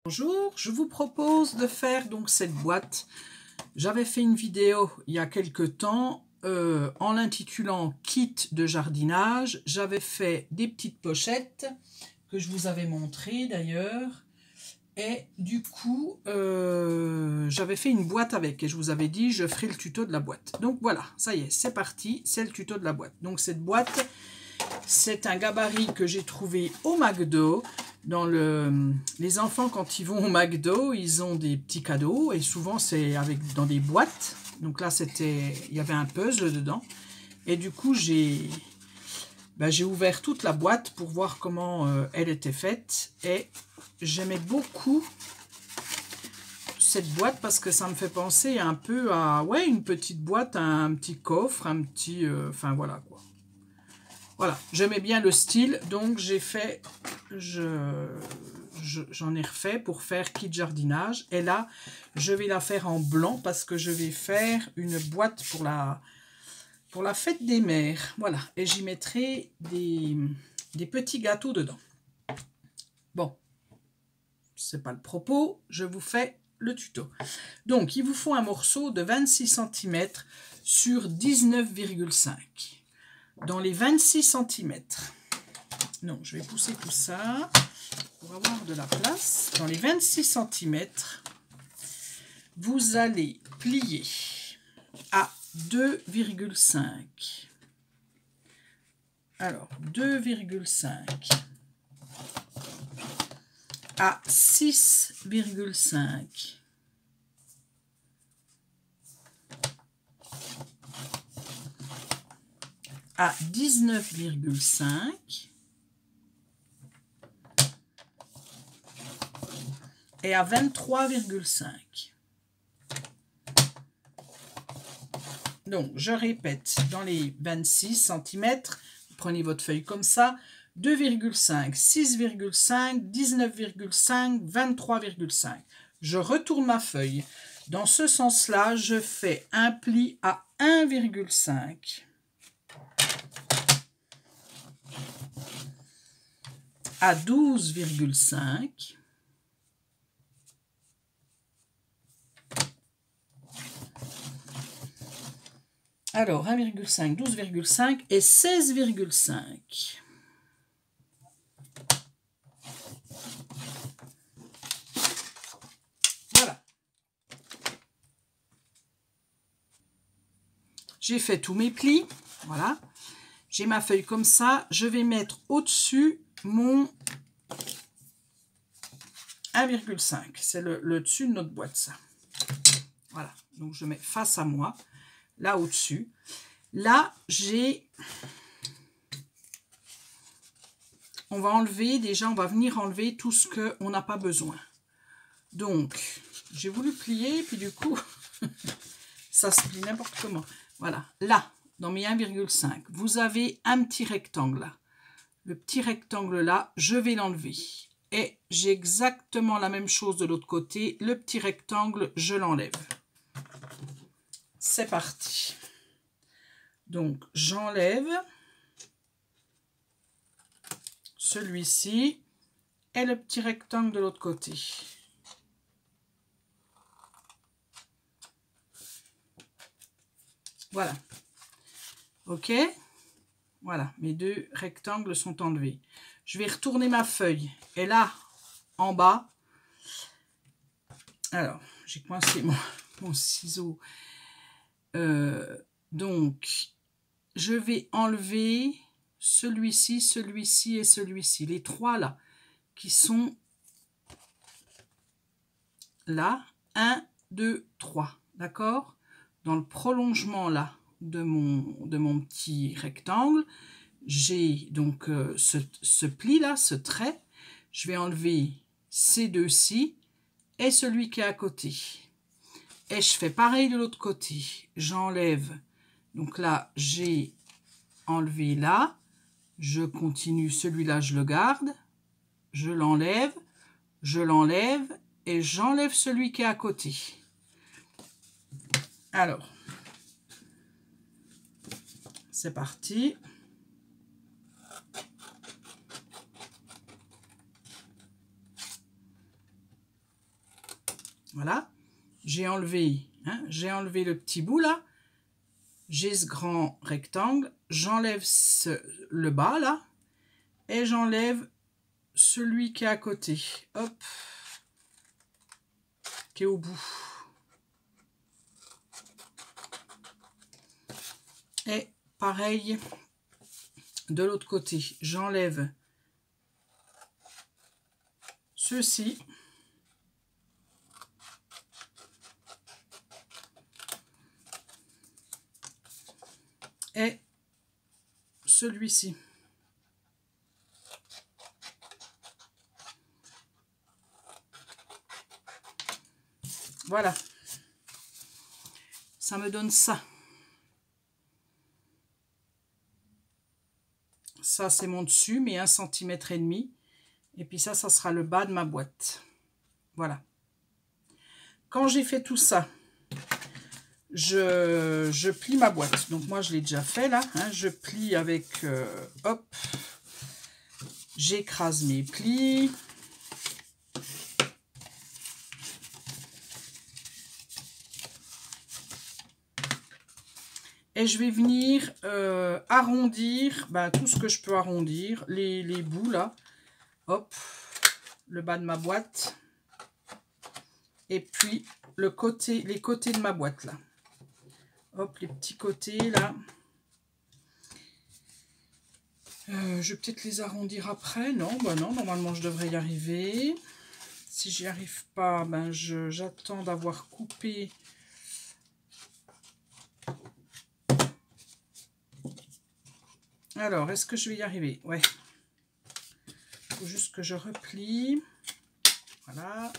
Bonjour, je vous propose de faire donc cette boîte. J'avais fait une vidéo il y a quelque temps en l'intitulant Kit de jardinage. J'avais fait des petites pochettes que je vous avais montrées d'ailleurs. Et du coup, j'avais fait une boîte avec et je vous avais dit je ferai le tuto de la boîte. Donc voilà, ça y est, c'est parti, c'est le tuto de la boîte. Donc cette boîte, c'est un gabarit que j'ai trouvé au McDo. Les enfants, quand ils vont au McDo, ils ont des petits cadeaux et souvent c'est dans des boîtes. Donc là, il y avait un puzzle dedans. Et du coup, j'ai ouvert toute la boîte pour voir comment elle était faite. Et j'aimais beaucoup cette boîte parce que ça me fait penser un peu à une petite boîte, un petit coffre, un petit... enfin voilà quoi. Voilà, j'aimais bien le style, donc j'ai fait, j'en ai refait pour faire kit jardinage. Et là, je vais la faire en blanc parce que je vais faire une boîte pour la fête des mères. Voilà, et j'y mettrai des petits gâteaux dedans. Bon, c'est pas le propos, je vous fais le tuto. Donc, il vous faut un morceau de 26 cm sur 19,5. Dans les 26 cm. Non, je vais pousser tout ça pour avoir de la place. Dans les 26 cm, vous allez plier à 2,5. Alors, 2,5 à 6,5. À 19,5 et à 23,5. Donc, je répète, dans les 26 cm, prenez votre feuille comme ça, 2,5, 6,5, 19,5, 23,5. Je retourne ma feuille. Dans ce sens-là, je fais un pli à 1,5. À 12,5 alors 1,5, 12,5 et 16,5. Voilà. J'ai fait tous mes plis. Voilà. J'ai ma feuille comme ça. Je vais mettre au-dessus mon 1,5. C'est le dessus de notre boîte, ça. Voilà. Donc, je mets face à moi, là au-dessus. Là, on va enlever, déjà, on va venir enlever tout ce qu'on n'a pas besoin. Donc, j'ai voulu plier, puis du coup, ça se plie n'importe comment. Voilà. Là, dans mes 1,5, vous avez un petit rectangle là. Le petit rectangle là, je vais l'enlever. Et j'ai exactement la même chose de l'autre côté. Le petit rectangle, je l'enlève. C'est parti. Donc, j'enlève celui-ci et le petit rectangle de l'autre côté. Voilà. OK? Voilà, mes deux rectangles sont enlevés. Je vais retourner ma feuille. Et là, en bas, alors, j'ai coincé mon ciseau. Donc, je vais enlever celui-ci, celui-ci et celui-ci. Les trois là, qui sont là. 1, 2, 3. D'accord? Dans le prolongement là de mon petit rectangle, j'ai donc ce pli là, ce trait. Je vais enlever ces deux-ci et celui qui est à côté. Et je fais pareil de l'autre côté. J'enlève. Donc là, j'ai enlevé là. Je continue. Celui-là, je le garde. Je l'enlève. Je l'enlève. Et j'enlève celui qui est à côté. Alors, c'est parti. Voilà, j'ai enlevé le petit bout là, j'ai ce grand rectangle, j'enlève le bas là, et j'enlève celui qui est à côté, hop, qui est au bout. Et pareil, de l'autre côté, j'enlève ceci. Et celui-ci. Voilà. Ça me donne ça. Ça, c'est mon dessus, mais 1,5 cm. Et puis ça sera le bas de ma boîte. Voilà. Quand j'ai fait tout ça, je plie ma boîte. Donc moi, je l'ai déjà fait là. Hein, je plie avec... hop. J'écrase mes plis. Et je vais venir arrondir tout ce que je peux arrondir. Les bouts là. Hop. Le bas de ma boîte. Et puis les côtés de ma boîte là. Hop, les petits côtés là. Je vais peut-être les arrondir après. Non, non, normalement je devrais y arriver. Si j'y arrive pas, j'attends d'avoir coupé. Alors, est-ce que je vais y arriver? Ouais. Il faut juste que je replie. Voilà.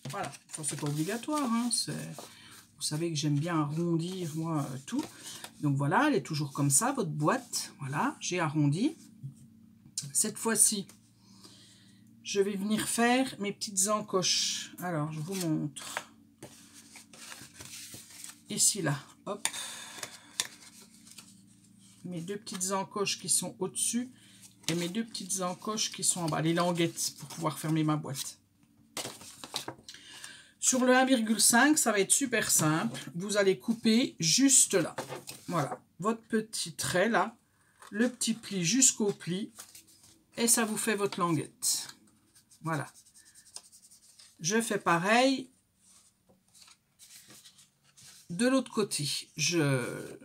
Voilà, ça c'est pas obligatoire, hein. Vous savez que j'aime bien arrondir moi tout. Donc voilà, elle est toujours comme ça, votre boîte. Voilà, j'ai arrondi. Cette fois-ci, je vais venir faire mes petites encoches. Alors, je vous montre. Ici, là, hop. Mes deux petites encoches qui sont au-dessus et mes deux petites encoches qui sont en bas. Les languettes pour pouvoir fermer ma boîte. Sur le 1,5, ça va être super simple. Vous allez couper juste là. Voilà, votre petit trait là, le petit pli jusqu'au pli. Et ça vous fait votre languette. Voilà. Je fais pareil de l'autre côté. Je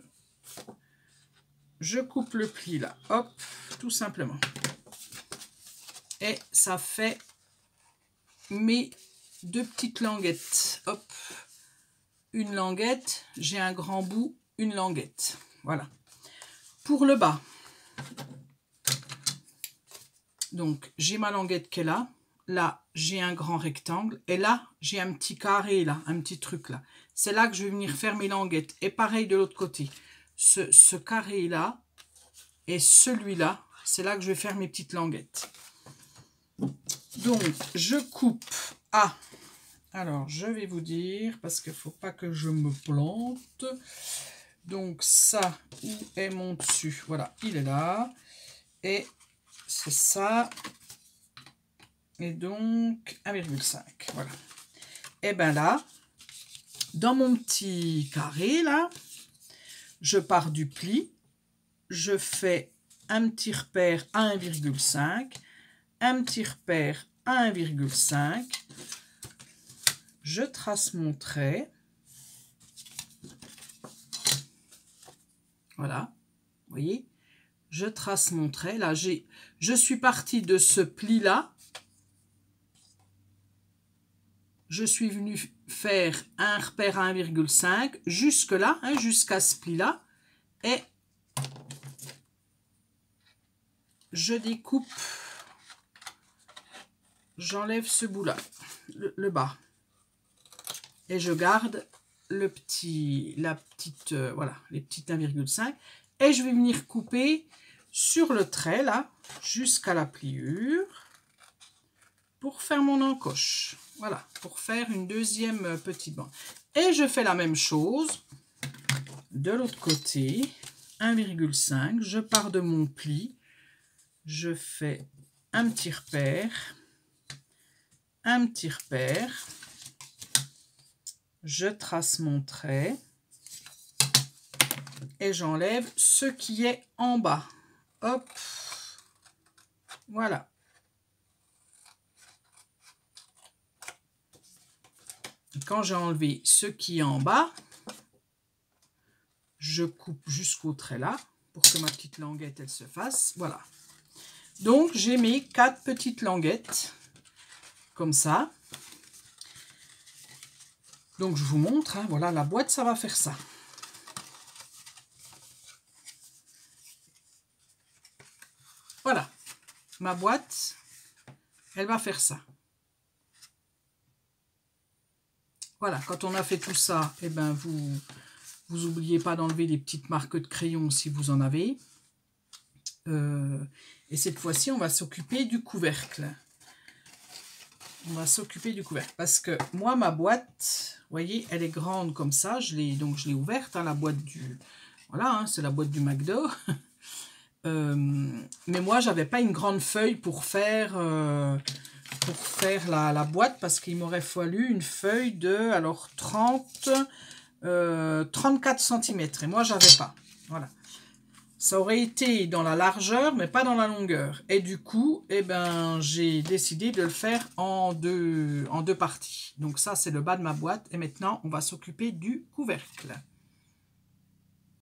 coupe le pli là. Hop, tout simplement. Et ça fait mes deux petites languettes. Hop, une languette. J'ai un grand bout, une languette. Voilà. Pour le bas. Donc, j'ai ma languette qui est là. Là, j'ai un grand rectangle. Et là, j'ai un petit carré, là, un petit truc là. C'est là que je vais venir faire mes languettes. Et pareil de l'autre côté. Ce carré-là et celui-là, c'est là que je vais faire mes petites languettes. Donc, je coupe à... Alors, je vais vous dire, parce qu'il ne faut pas que je me plante. Donc, ça, où est mon dessus? Voilà, il est là. Et... c'est ça. Et donc 1,5. Voilà. Et bien là, dans mon petit carré là, je pars du pli. Je fais un petit repère à 1,5. Un petit repère à 1,5. Je trace mon trait. Voilà. Vous voyez? Je trace mon trait. Là, je suis partie de ce pli-là. Je suis venue faire un repère à 1,5 jusque-là, hein, jusqu'à ce pli-là. Et je découpe. J'enlève ce bout-là, le bas. Et je garde voilà, les petites 1,5. Et je vais venir couper sur le trait, là, jusqu'à la pliure, pour faire mon encoche. Voilà, pour faire une deuxième petite bande. Et je fais la même chose de l'autre côté. 1,5. Je pars de mon pli. Je fais un petit repère. Un petit repère. Je trace mon trait. Et j'enlève ce qui est en bas. Hop. Voilà. Quand j'ai enlevé ce qui est en bas, je coupe jusqu'au trait là pour que ma petite languette elle se fasse. Voilà. Donc j'ai mes 4 petites languettes comme ça. Donc je vous montre, hein, voilà la boîte, ça va faire ça. Voilà, ma boîte, elle va faire ça. Voilà, quand on a fait tout ça, eh ben vous n'oubliez pas d'enlever les petites marques de crayon si vous en avez. Et cette fois-ci, on va s'occuper du couvercle. On va s'occuper du couvercle. Parce que moi, ma boîte, vous voyez, elle est grande comme ça. Je l'ai ouverte, hein, la boîte du... Voilà, hein, c'est la boîte du McDo. Mais moi, j'avais pas une grande feuille pour faire la boîte. Parce qu'il m'aurait fallu une feuille de, alors, 34 cm. Et moi, j'avais pas. Voilà. Ça aurait été dans la largeur, mais pas dans la longueur. Et du coup, eh ben, j'ai décidé de le faire en deux parties. Donc ça, c'est le bas de ma boîte. Et maintenant, on va s'occuper du couvercle.